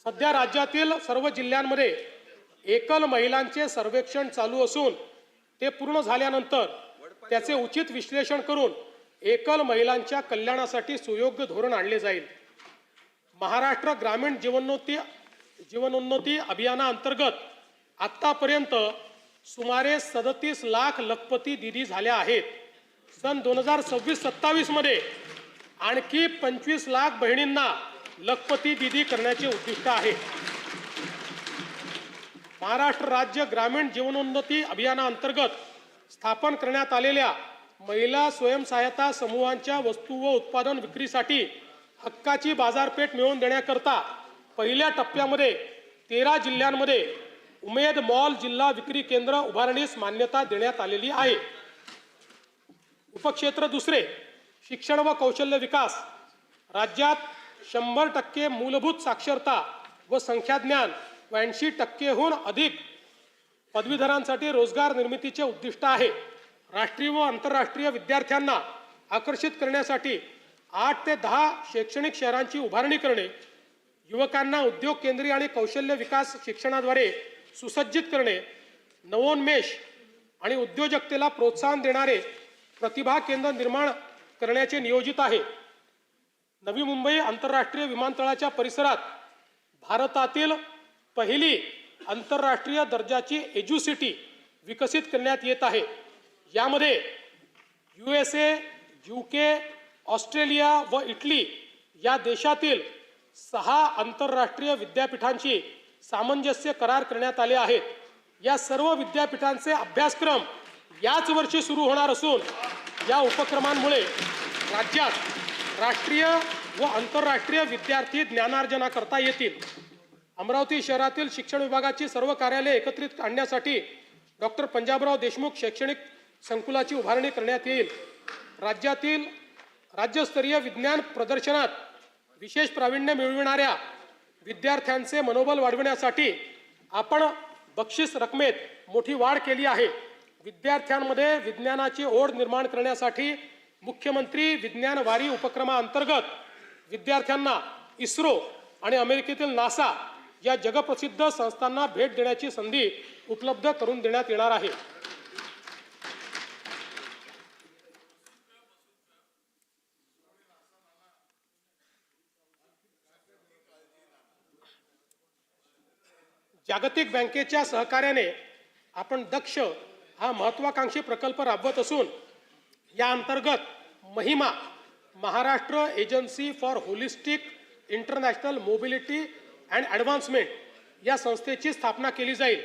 सध्या राज्यातील सर्व जिल्ह्यांमध्ये एकल महिलांचे सर्वेक्षण चालू असून ते पूर्ण झाल्यानंतर त्याचे उचित विश्लेषण करून एकल महिलांच्या कल्याणासाठी सुयोग्य धोरण आणले जाईल। महाराष्ट्र ग्रामीण जीवनोन्नती अभियानाअंतर्गत आतापर्यंत सुमारे 37 लाख लखपती दिदी झाल्या आहेत। सन 2026-27 मध्ये आणखी 25 लाख बहिणींना लखपती दिदी करण्याचे उद्दिष्ट आहे। महाराष्ट्र राज्य ग्रामीण जीवनोन्नती अभियानाअंतर्गत स्थापन करण्यात आलेल्या महिला स्वयंसहायता समूहांच्या वस्तू व उत्पादन विक्रीसाठी हक्काची बाजारपेठ मिळवून देण्याकरता पहिल्या टप्प्यामध्ये 13 जिल्ह्यांमध्ये उमेद मॉल जिल्हा विक्री केंद्र उभारणीस मान्यता देण्यात आलेली आहे। उपक्षेत्र दुसरे, शिक्षण व कौशल्य विकास। राज्यात 100% मूलभूत साक्षरता व संख्याज्ञान व 80%हून अधिक पदवीधरांसाठी रोजगार निर्मितीचे उद्दिष्ट आहे। राष्ट्रीय व आंतरराष्ट्रीय विद्यार्थ्यांना आकर्षित करण्यासाठी 8 ते 10 शैक्षणिक शहरांची उभारणी करणे, युवकांना उद्योग केंद्रीय आणि कौशल्य विकास शिक्षणाद्वारे सुसज्जित करणे, नवोन्मेष आणि उद्योजकतेला प्रोत्साहन देणारे प्रतिभा केंद्र निर्माण करण्याचे नियोजित आहे। नवी मुंबई आंतरराष्ट्रीय विमानतळाच्या परिसरात भारतातील पहिली आंतरराष्ट्रीय दर्जाची एज्युसिटी विकसित करण्यात येत आहे। यामध्ये USA, UK, ऑस्ट्रेलिया व इटली या देशातील 6 आंतरराष्ट्रीय विद्यापीठांशी सामंजस्य करार करण्यात आले आहेत। या सर्व विद्यापीठांचे अभ्यासक्रम याच वर्षी सुरू होणार असून या उपक्रमांमुळे राज्यात राष्ट्रीय व आंतरराष्ट्रीय विद्यार्थी ज्ञानार्जना करता येतील। अमरावती शहरातील शिक्षण विभागाची सर्व कार्यालये एकत्रित आणण्यासाठी डॉक्टर पंजाबराव देशमुख शैक्षणिक संकुलाची उभारणी करण्यात येईल। राज्यातील राज्यस्तरीय विज्ञान प्रदर्शनात विशेष प्रावीण्य मिळविणाऱ्या विद्यार्थ्यांचे मनोबल वाढविण्यासाठी आपण बक्षीस रकमेत मोठी वाढ केली आहे। विद्यार्थ्यांमध्ये विज्ञानाची ओढ निर्माण करण्यासाठी मुख्यमंत्री विज्ञान वारी उपक्रमाअंतर्गत विद्यार्थ्यांना इस्रो आणि अमेरिकेतील नासा या जगप्रसिद्ध संस्थांना भेट देण्याची संधी उपलब्ध करून देण्यात येणार आहे। जागतिक बँकेच्या सहकार्याने आपण दक्ष हा महत्त्वाकांक्षी प्रकल्प राबवत असून या अंतर्गत Mahima Maharashtra agency for holistic international mobility and advancement या संस्थेची स्थापना केली जाईल।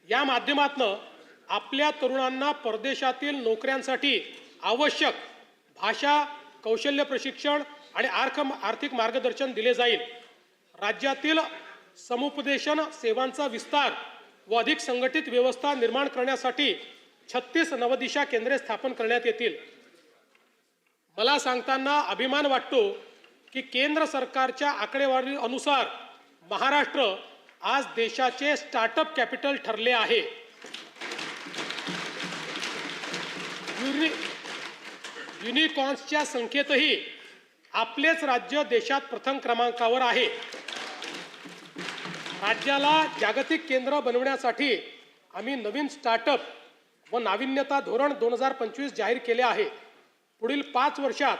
या माध्यमातून आपल्या तरुणांना परदेशातील नोकऱ्यांसाठी आवश्यक भाषा, कौशल्य प्रशिक्षण आणि आर्थिक मार्गदर्शन दिले जाईल। राज्यातील समुपदेशन सेवांचा विस्तार व अधिक संघटित व्यवस्था निर्माण करण्यासाठी 36 नवदिशा केंद्रे स्थापन करण्यात येतील। मला सांगताना अभिमान वाटतो की केंद्र सरकारच्या आकडेवारीनुसार महाराष्ट्र आज देशाचे स्टार्टअप कॅपिटल ठरले आहे। युनिकॉर्न्सच्या संख्येतही आपलेच राज्य देशात प्रथम क्रमांकावर आहे। राज्याला जागतिक केंद्र बनवण्यासाठी आम्ही नवीन स्टार्टअप व नाविन्यता धोरण 2025 जाहीर केले आहे। पुढील 5 वर्षात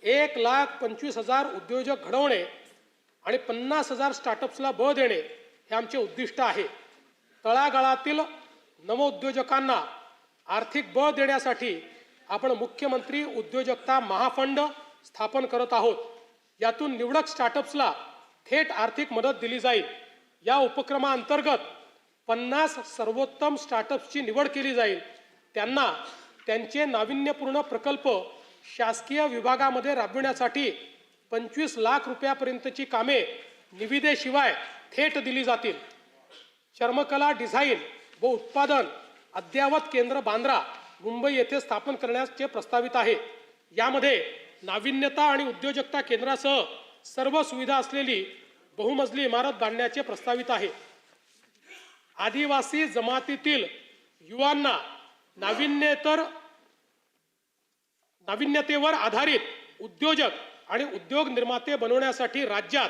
1,25,000 उद्योजक घडवणे आणि 50,000 स्टार्टअप्सला बळ देणे हे आमचे उद्दिष्ट आहे। तळागाळातील नवउद्योजकांना आर्थिक बळ देण्यासाठी आपण मुख्यमंत्री उद्योजकता महाफंड स्थापन करत आहोत। यातून निवडक स्टार्टअप्सला थेट आर्थिक मदत दिली जाईल। या उपक्रमाअंतर्गत 50 सर्वोत्तम स्टार्टअप्सची निवड केली जाईल। त्यांना त्यांचे नाविन्यपूर्ण प्रकल्प शासकीय विभागामध्ये राबविण्यासाठी 25 लाख रुपयापर्यंतची कामे निविदेशिवाय थेट दिली जातील। चर्मकला डिझाईन व उत्पादन अद्ययावत केंद्र बांद्रा मुंबई येथे स्थापन करण्याचे प्रस्तावित आहे। यामध्ये नाविन्यता आणि उद्योजकता केंद्रासह सर्व सुविधा असलेली बहुमजली इमारत बांधण्याचे प्रस्तावित आहे। आदिवासी जमातीतील युवांना नाविन्यतेवर आधारित उद्योजक आणि उद्योग निर्माते बनवण्यासाठी राज्यात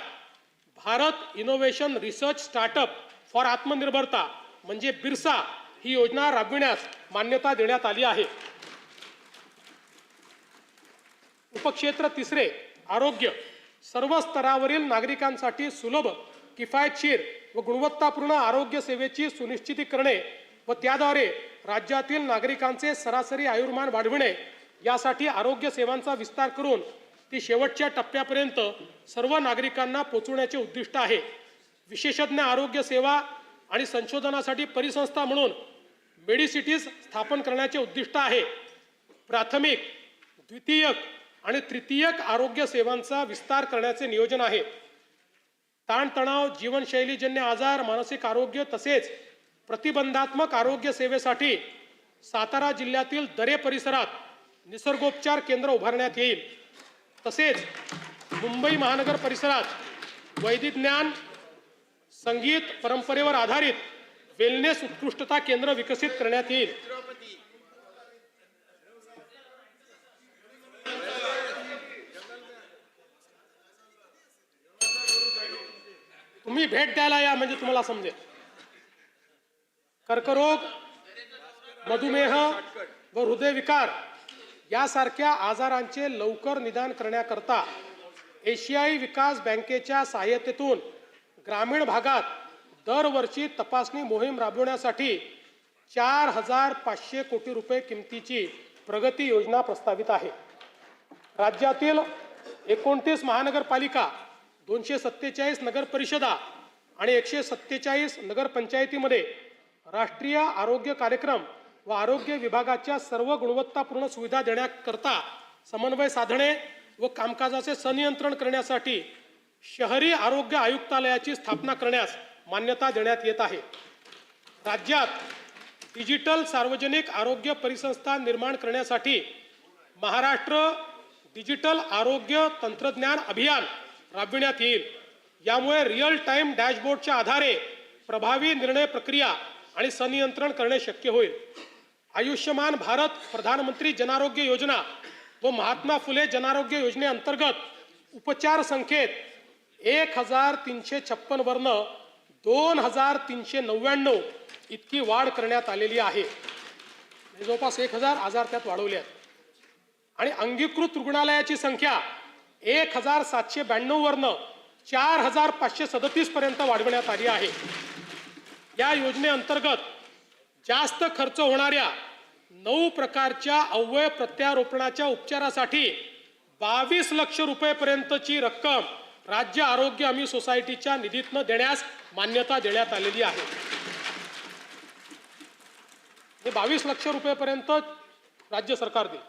Bharat innovation research startup for आत्मनिर्भरता म्हणजे बिरसा ही योजना राबविण्यास मान्यता देण्यात आली आहे. उपक्षेत्र तिसरे आरोग्य. सर्व स्तरावरील नागरिकांसाठी सुलभ, किफायतशीर व गुणवत्तापूर्ण आरोग्य सेवेची सुनिश्चिती करणे व त्याद्वारे राज्यातील नागरिकांचे सरासरी आयुर्मान वाढविणे यासाठी आरोग्य सेवांचा विस्तार करून ती शेवटच्या टप्प्यापर्यंत सर्व नागरिकांना पोहोचवण्याचे उद्दिष्ट आहे. विशेषज्ञ आरोग्य सेवा आणि संशोधनासाठी परिसंस्था म्हणून मेडिसिटीज स्थापन करण्याचे उद्दिष्ट आहे. प्राथमिक, द्वितीयक आणि तृतीयक आरोग्य सेवांचा विस्तार करण्याचे नियोजन आहे. ताणतणाव, जीवनशैलीजन्य आजार, मानसिक आरोग्य तसेच प्रतिबंधात्मक आरोग्य सेवेसाठी सातारा जिल्ह्यातील दरे परिसरात निसर्गोपचार केंद्र उभारण्यात येईल. तसेच मुंबई महानगर परिसरात वैदिक ज्ञान, संगीत, परंपरेवर आधारित वेलनेस उत्कृष्टता केंद्र विकसित करण्यात येईल. तुम्ही भेट द्यायला या म्हणजे तुम्हाला समजेल. कर्करोग, मधुमेह व हृदयविकार यासारख्या आजारांचे लवकर निदान करण्याकरता एशियाई विकास बँकेच्या सहाय्यतेतून ग्रामीण भागात दरवर्षी तपासणी मोहीम राबवण्यासाठी 4,500 कोटी रुपये किमतीची प्रगती योजना प्रस्तावित आहे. राज्यातील 29 महानगरपालिका, 247 नगर परिषदा आणि 147 नगरपंचायतीमध्ये राष्ट्रीय आरोग्य कार्यक्रम व आरोग्य विभागाच्या सर्व गुणवत्तापूर्ण सुविधा देण्याकरता समन्वय साधणे व कामकाजाचे संनियंत्रण करण्यासाठी शहरी आरोग्य आयुक्तालयाची स्थापना करण्यास मान्यता देण्यात येत आहे. राज्यात डिजिटल सार्वजनिक आरोग्य परिसंस्था निर्माण करण्यासाठी महाराष्ट्र डिजिटल आरोग्य तंत्रज्ञान अभियान राबविण्यात येईल. यामुळे रिअल टाइम डॅशबोर्डच्या आधारे प्रभावी निर्णय प्रक्रिया आणि संनियंत्रण करणे शक्य होईल. आयुष्यमान भारत प्रधानमंत्री जनारोग्य योजना व महात्मा फुले जनारोग्य योजनेअंतर्गत उपचार संख्येत 1,356 वरन 2,399 इतकी वाढ करण्यात आलेली आहे. जवळपास 1,000 आजार त्यात वाढवले आहेत. आणि अंगीकृत रुग्णालयाची संख्या 1,792 वरन 4,537 पर्यंत वाढवण्यात आली आहे. या योजनेअंतर्गत जास्त खर्च होणाऱ्या 9 प्रकारच्या अवयव प्रत्यारोपणाच्या उपचारासाठी 22 लाख रुपयेपर्यंतची रक्कम राज्य आरोग्य हमी सोसायटीच्या निधीतून देण्यास मान्यता देण्यात आलेली आहे. 22 लाख रुपयेपर्यंत राज्य सरकार देईल.